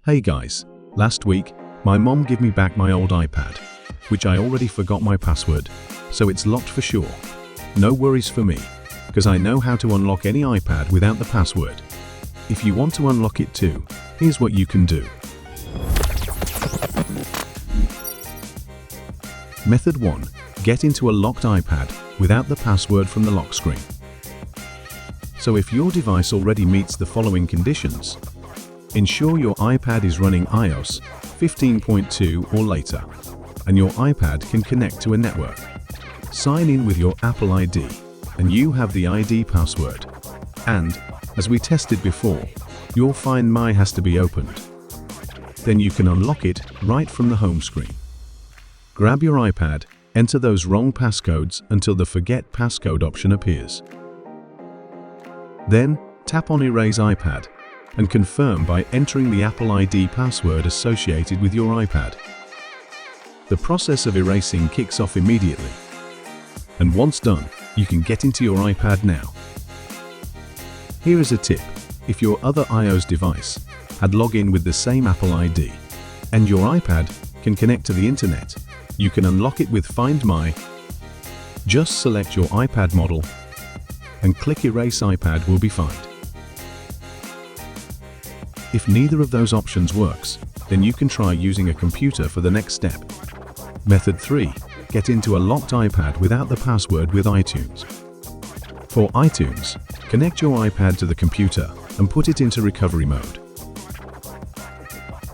Hey guys, last week, my mom gave me back my old iPad, which I already forgot my password, so it's locked for sure. No worries for me, because I know how to unlock any iPad without the password. If you want to unlock it too, here's what you can do. Method 1. Get into a locked iPad without the password from the lock screen. So if your device already meets the following conditions, ensure your iPad is running iOS 15.2 or later, and your iPad can connect to a network. Sign in with your Apple ID, and you have the ID password. And, as we tested before, your Find My has to be opened. Then you can unlock it right from the home screen. Grab your iPad, enter those wrong passcodes until the Forget Passcode option appears. Then, tap on Erase iPad and confirm by entering the Apple ID password associated with your iPad. The process of erasing kicks off immediately. And once done, you can get into your iPad now. Here is a tip. If your other iOS device had login with the same Apple ID and your iPad can connect to the internet, you can unlock it with Find My. Just select your iPad model and click Erase iPad will be fine. If neither of those options works, then you can try using a computer for the next step. Method 3. Get into a locked iPad without the password with iTunes. For iTunes, connect your iPad to the computer and put it into recovery mode.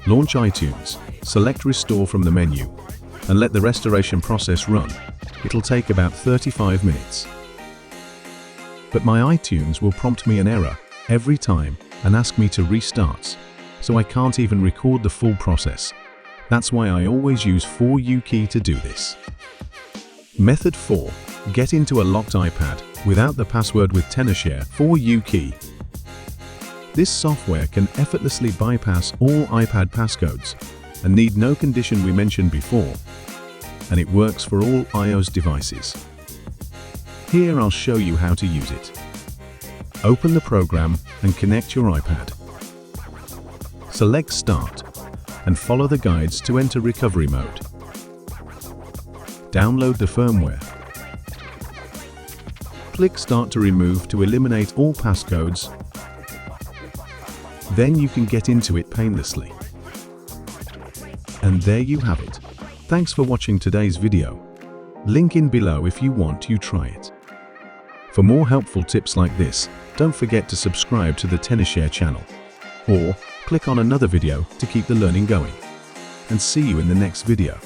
Launch iTunes, select Restore from the menu, and let the restoration process run. It'll take about 35 minutes. But my iTunes will prompt me an error every time and ask me to restart, so I can't even record the full process. That's why I always use 4U to do this. Method 4. Get into a locked iPad without the password with Tenorshare 4U. This software can effortlessly bypass all iPad passcodes and need no condition we mentioned before, and it works for all iOS devices. Here I'll show you how to use it. Open the program and connect your iPad. Select Start and follow the guides to enter recovery mode. Download the firmware. Click Start to remove to eliminate all passcodes. Then you can get into it painlessly. And there you have it. Thanks for watching today's video. Link in below if you want to try it. For more helpful tips like this, don't forget to subscribe to the Tenorshare channel, or click on another video to keep the learning going. And see you in the next video.